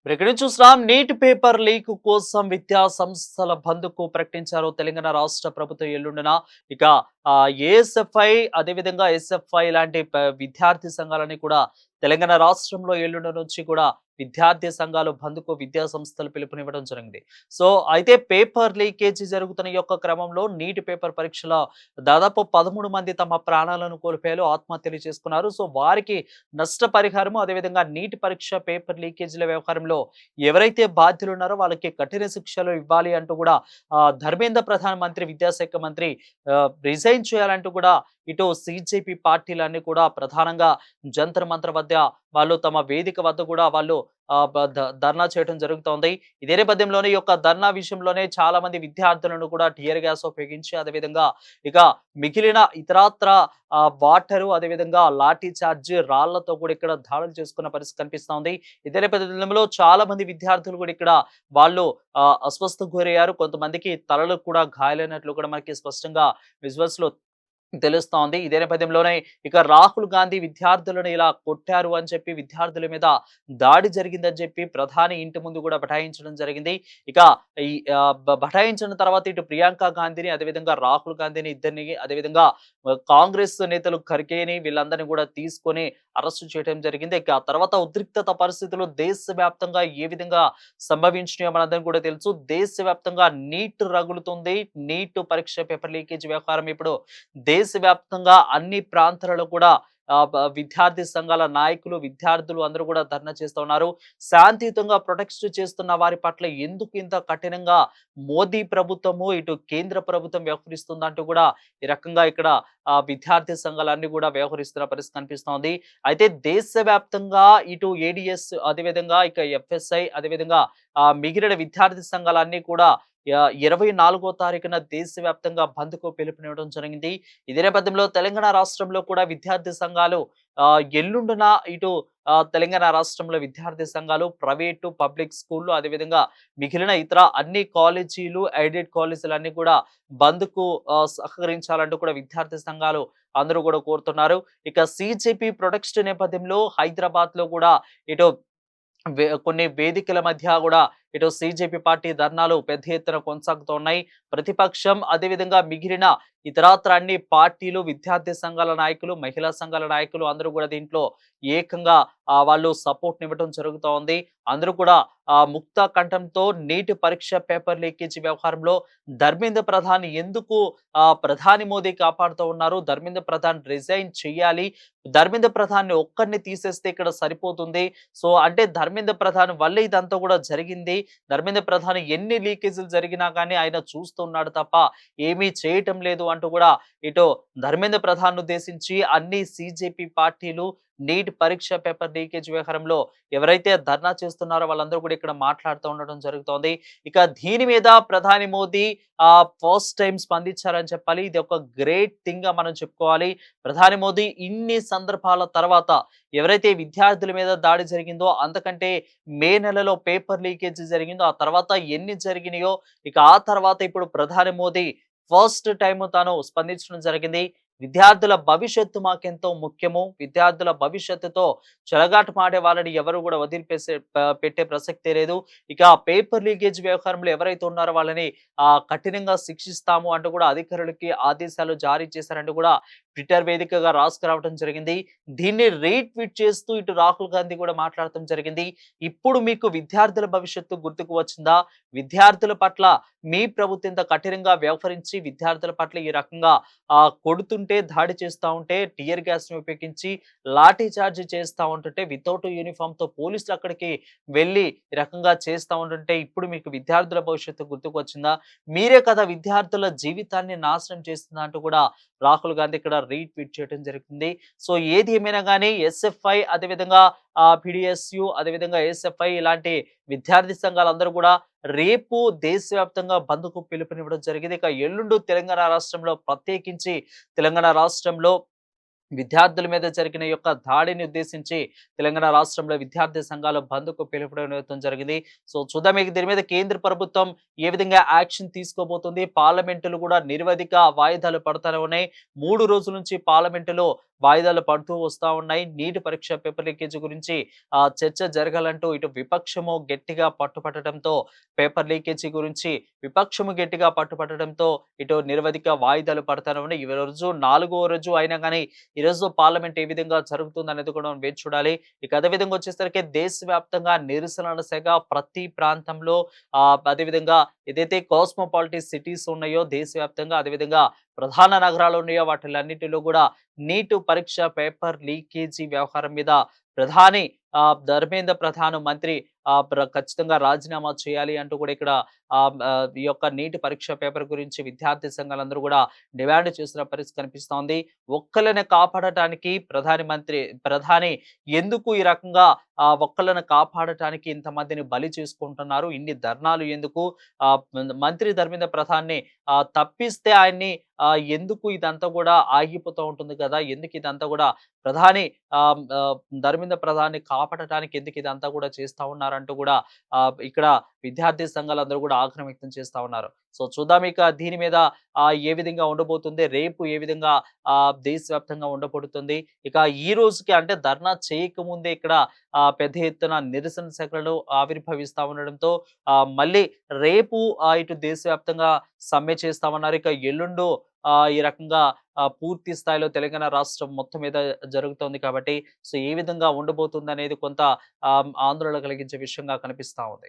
ఇక్కడ చూస్తున్నాం neat paper leak కోసం విద్యా సంస్థల బంద్కు ప్రకటించారు తెలంగాణ రాష్ట్ర ప్రభుత్వం ఎల్లుండిన. ఇక ఏఎస్ఎఫ్ఐ అదేవిధంగా ఎస్ఎఫ్ఐ లాంటి విద్యార్థి సంఘాలని కూడా తెలంగాణ రాష్ట్రంలో ఎల్లుండి నుంచి కూడా విద్యార్థి సంఘాలు బంద్కు విద్యా సంస్థలు పిలుపునివ్వడం జరిగింది. సో అయితే పేపర్ లీకేజీ జరుగుతున్న యొక్క క్రమంలో నీట్ పేపర్ పరీక్షల దాదాపు 13 మంది తమ ప్రాణాలను కోల్పోయారు, ఆత్మహత్యలు చేసుకున్నారు. సో వారికి నష్టపరిహారము అదేవిధంగా నీట్ పరీక్ష పేపర్ లీకేజీల వ్యవహారంలో ఎవరైతే బాధ్యులు ఉన్నారో వాళ్ళకి కఠిన శిక్షలు ఇవ్వాలి అంటూ కూడా ధర్మేంద్ర ప్రధాన్ మంత్రి విద్యాశాఖ మంత్రి రిజైన్ చేయాలంటూ కూడా ఇటు సిజేపీ పార్టీలన్నీ కూడా ప్రధానంగా జంతర్ మంత్ర వద్ద వాళ్ళు తమ వేదిక వద్ద కూడా వాళ్ళు ధర్నా చేయడం జరుగుతోంది. ఇదే నేపథ్యంలోనే ఈ యొక్క ధర్నా విషయంలోనే చాలా మంది విద్యార్థులను కూడా టియర్ గ్యాస్ ఉపయోగించి అదేవిధంగా ఇక మిగిలిన ఇతరాత్ర వాటరు అదేవిధంగా లాఠీ చార్జ్ రాళ్లతో కూడా ఇక్కడ దాడులు చేసుకున్న పరిస్థితి కనిపిస్తోంది. ఇదే నేపథ్యంలో చాలా మంది విద్యార్థులు కూడా ఇక్కడ వాళ్ళు అస్వస్థకు గురయ్యారు. కొంతమందికి తలలు కూడా గాయాలైనట్లు కూడా మనకి స్పష్టంగా విజువల్స్ లో తెలుస్తోంది. ఇదే నేపథ్యంలోనే ఇక రాహుల్ గాంధీ విద్యార్థులను ఇలా కొట్టారు అని చెప్పి విద్యార్థుల మీద దాడి జరిగిందని చెప్పి ప్రధాని ఇంటి ముందు కూడా బటాయించడం జరిగింది. ఇక ఈ బటాయించిన తర్వాత ఇటు ప్రియాంక గాంధీని అదేవిధంగా రాహుల్ గాంధీని ఇద్దరిని అదేవిధంగా కాంగ్రెస్ నేతలు ఖర్గేని వీళ్ళందరినీ కూడా తీసుకొని అరెస్టు చేయడం జరిగింది. ఇక ఆ తర్వాత ఉద్రిక్తత పరిస్థితులు దేశవ్యాప్తంగా ఏ విధంగా సంభవించినాయో మనందరం కూడా తెలుసు. దేశవ్యాప్తంగా నీట్ రగులుతుంది. నీట్ పరీక్ష పేపర్ లీకేజ్ వ్యవహారం ఇప్పుడు దేశవ్యాప్తంగా అన్ని ప్రాంతాలలో కూడా విద్యార్థి సంఘాల నాయకులు విద్యార్థులు అందరూ కూడా ధర్నా చేస్తూ ఉన్నారు. శాంతియుతంగా ప్రొటెస్ట్ చేస్తున్న వారి పట్ల ఎందుకు ఇంత కఠినంగా మోదీ ప్రభుత్వము ఇటు కేంద్ర ప్రభుత్వం వ్యవహరిస్తుందంటూ కూడా ఈ రకంగా ఇక్కడ విద్యార్థి సంఘాలన్నీ కూడా వ్యవహరిస్తున్న పరిస్థితి కనిపిస్తోంది. అయితే దేశవ్యాప్తంగా ఇటు ఏడిఎస్ అదేవిధంగా ఇక ఎఫ్ఎస్ఐ అదేవిధంగా మిగిలిన విద్యార్థి సంఘాలన్నీ కూడా 24వ తారీఖున దేశవ్యాప్తంగా బంద్కు పిలుపునివ్వడం జరిగింది. ఇదే నేపథ్యంలో తెలంగాణ రాష్ట్రంలో కూడా విద్యార్థి సంఘాలు ఎల్లుండున ఇటు తెలంగాణ రాష్ట్రంలో విద్యార్థి సంఘాలు ప్రైవేటు పబ్లిక్ స్కూళ్ళు అదేవిధంగా మిగిలిన ఇతర అన్ని కాలేజీలు ఎయిడెడ్ కాలేజీలు అన్ని కూడా బంద్కు సహకరించాలంటూ కూడా విద్యార్థి సంఘాలు అందరూ కూడా కోరుతున్నారు. ఇక సిజేపీ ప్రొటెస్ట్ నేపథ్యంలో హైదరాబాద్ లో కూడా ఇటు కొన్ని వేదికల మధ్య కూడా ఇటు సిజేపీ పార్టీ ధర్నాలు పెద్ద ఎత్తున కొనసాగుతున్నాయి. ప్రతిపక్షం అదేవిధంగా మిగిలిన ఇతరాత్ర అన్ని పార్టీలు విద్యార్థి సంఘాల నాయకులు మహిళా సంఘాల నాయకులు అందరూ కూడా దీంట్లో ఏకంగా వాళ్ళు సపోర్ట్ ఇవ్వడం జరుగుతోంది. అందరూ కూడా ముక్త కంఠంతో నీటి పరీక్ష పేపర్ లీకేజీ వ్యవహారంలో ధర్మేంద్ర ప్రధాన్ ఎందుకు ప్రధాని మోదీ కాపాడుతూ ఉన్నారు, ధర్మేంద్ర ప్రధాన్ రిజైన్ చేయాలి, ధర్మేంద్ర ప్రధాన్ ఒక్కరిని తీసేస్తే ఇక్కడ సరిపోతుంది. సో అంటే ధర్మేంద్ర ప్రధాన్ వల్లే ఇదంతా కూడా జరిగింది. ధర్మేంద్ర ప్రధాన్ ఎన్ని లీకేజీలు జరిగినా కానీ ఆయన చూస్తున్నాడు తప్ప ఏమీ చేయటం లేదు అంటూ కూడా ఇటు ధర్మేంద్ర ప్రధాన్ ఉద్దేశించి అన్ని సిజేపీ పార్టీలు నీట్ పరీక్ష పేపర్ లీకేజ్ వ్యవహారంలో ఎవరైతే ధర్నా చేస్తున్నారో వాళ్ళందరూ కూడా ఇక్కడ మాట్లాడుతూ ఉండడం జరుగుతోంది. ఇక దీని మీద ప్రధాని మోదీ ఫస్ట్ టైం స్పందించారని చెప్పాలి. ఇది ఒక గ్రేట్ థింగ్ గా మనం చెప్పుకోవాలి. ప్రధాని మోదీ ఇన్ని సందర్భాల తర్వాత ఎవరైతే విద్యార్థుల మీద దాడి జరిగిందో అంతకంటే మే నెలలో పేపర్ లీకేజ్ జరిగిందో ఆ తర్వాత ఎన్ని జరిగినాయో ఇక ఆ తర్వాత ఇప్పుడు ప్రధాని మోదీ ఫస్ట్ టైం తాను స్పందించడం జరిగింది. విద్యార్థుల భవిష్యత్తు మాకెంతో ముఖ్యము, విద్యార్థుల భవిష్యత్తుతో చెలగాటు మాడే వాళ్ళని ఎవరు కూడా పెట్టే ప్రసక్తే లేదు. ఇక పేపర్ లీకేజ్ వ్యవహారంలో ఎవరైతే ఉన్నారో వాళ్ళని కఠినంగా శిక్షిస్తాము అంటూ కూడా అధికారులకి ఆదేశాలు జారీ చేశారంటూ కూడా ట్విట్టర్ వేదికగా రాసుకురావడం జరిగింది. దీన్ని రీట్వీట్ చేస్తూ ఇటు రాహుల్ గాంధీ కూడా మాట్లాడటం జరిగింది. ఇప్పుడు మీకు విద్యార్థుల భవిష్యత్తు గుర్తుకు వచ్చిందా? విద్యార్థుల పట్ల మీ ప్రభుత్వం ఇంత కఠినంగా వ్యవహరించి విద్యార్థుల పట్ల ఈ రకంగా కొడుతుంటే దాడి చేస్తూ ఉంటే టియర్ గ్యాస్ ని ఉపయోగించి లాఠీ చార్జ్ చేస్తూ ఉంటుంటే వితౌట్ యూనిఫామ్ తో పోలీసులు అక్కడికి వెళ్ళి ఈ రకంగా చేస్తూ ఉంటుంటే ఇప్పుడు మీకు విద్యార్థుల భవిష్యత్తు గుర్తుకు వచ్చిందా? మీరే కదా విద్యార్థుల జీవితాన్ని నాశనం చేస్తుందా అంటూ కూడా రాహుల్ గాంధీ ఇక్కడ రీట్వీట్ చేయడం జరుగుతుంది. సో ఏది ఏమైనా కానీ ఎస్ఎఫ్ఐ అదేవిధంగా పిడిఎస్యు అదేవిధంగా ఎస్ఎఫ్ఐ ఇలాంటి విద్యార్థి సంఘాలందరూ కూడా రేపు దేశవ్యాప్తంగా బంద్కు పిలుపునివ్వడం జరిగింది. ఇక ఎల్లుండు తెలంగాణ రాష్ట్రంలో ప్రత్యేకించి తెలంగాణ రాష్ట్రంలో విద్యార్థుల మీద జరిగిన యొక్క దాడిని ఉద్దేశించి తెలంగాణ రాష్ట్రంలో విద్యార్థి సంఘాలు బంద్కు పిలుపునివ్వడం జరిగింది. సో చూద్దాం దీని మీద కేంద్ర ప్రభుత్వం ఏ విధంగా యాక్షన్ తీసుకోబోతుంది. పార్లమెంటులు కూడా నిరవధిక వాయిదాలు పడతానే ఉన్నాయి. 3 రోజుల నుంచి పార్లమెంటులో వాయిదాలు పడుతూ వస్తా ఉన్నాయి. నీట్ పరీక్ష పేపర్ లీకేజీ గురించి చర్చ జరగాలంటూ ఇటు విపక్షము గట్టిగా పట్టుపట్టడంతో, పేపర్ లీకేజీ గురించి విపక్షము గట్టిగా పట్టుపట్టడంతో ఇటు నిరవధిక వాయిదాలు పడతానే ఉన్నాయి. ఈ రోజు 4వ రోజు అయినా గానీ ఈరోజు పార్లమెంట్ ఏ విధంగా జరుగుతుందనేది కూడా మనం వేచి చూడాలి. ఇక అదే విధంగా వచ్చేసరికి దేశవ్యాప్తంగా నిరసనల సెగ ప్రతి ప్రాంతంలో, అదేవిధంగా ఏదైతే కాస్మోపాలిటిస్ సిటీస్ ఉన్నాయో దేశవ్యాప్తంగా, అదేవిధంగా ప్రధాన నగరాలు ఉన్నాయో వాటిలన్నిటిలో కూడా నీటు పరీక్ష పేపర్ లీకేజీ వ్యవహారం మీద ప్రధాని ధర్మేంద్ర ప్రధాన్ మంత్రి ఖచ్చితంగా రాజీనామా చేయాలి అంటూ కూడా ఇక్కడ ఈ యొక్క నీటి పరీక్ష పేపర్ గురించి విద్యార్థి సంఘాలందరూ కూడా డిమాండ్ చేస్తున్న పరిస్థితి కనిపిస్తోంది. ఒక్కళ్ళని కాపాడటానికి ప్రధాని ఎందుకు ఈ రకంగా ఒక్కళ్ళని కాపాడటానికి ఇంతమందిని బలి చేసుకుంటున్నారు? ఇన్ని ధర్నాలు ఎందుకు? మంత్రి ధర్మేంద్ర ప్రధాన్ని తప్పిస్తే ఆయన్ని ఎందుకు ఇదంతా కూడా ఆగిపోతూ ఉంటుంది కదా? ఎందుకు ఇదంతా కూడా ప్రధాని ధర్మేంద్ర ప్రధాన్ని కాపాడటానికి ఎందుకు ఇదంతా కూడా చేస్తా ఉన్నారంటూ కూడా ఇక్కడ విద్యార్థి సంఘాలందరూ కూడా ఆగ్రహం వ్యక్తం చేస్తా ఉన్నారు. సో చూద్దాం ఇక దీని మీద ఏ విధంగా ఉండబోతుంది, రేపు ఏ విధంగా దేశవ్యాప్తంగా ఉండబడుతుంది. ఇక ఈ రోజుకి అంటే ధర్నా చేయకముందే ఇక్కడ పెద్ద ఎత్తున నిరసన శాఖలు ఆవిర్భవిస్తా ఉండడంతో మళ్ళీ రేపు ఇటు దేశవ్యాప్తంగా సమ్మె చేస్తామన్నారు. ఇక ఎల్లుండు ఈ రకంగా పూర్తి స్థాయిలో తెలంగాణ రాష్ట్రం మొత్తం మీద జరుగుతోంది కాబట్టి, సో ఏ విధంగా ఉండబోతుంది అనేది కొంత ఆందోళన కలిగించే విషయంగా కనిపిస్తా ఉంది.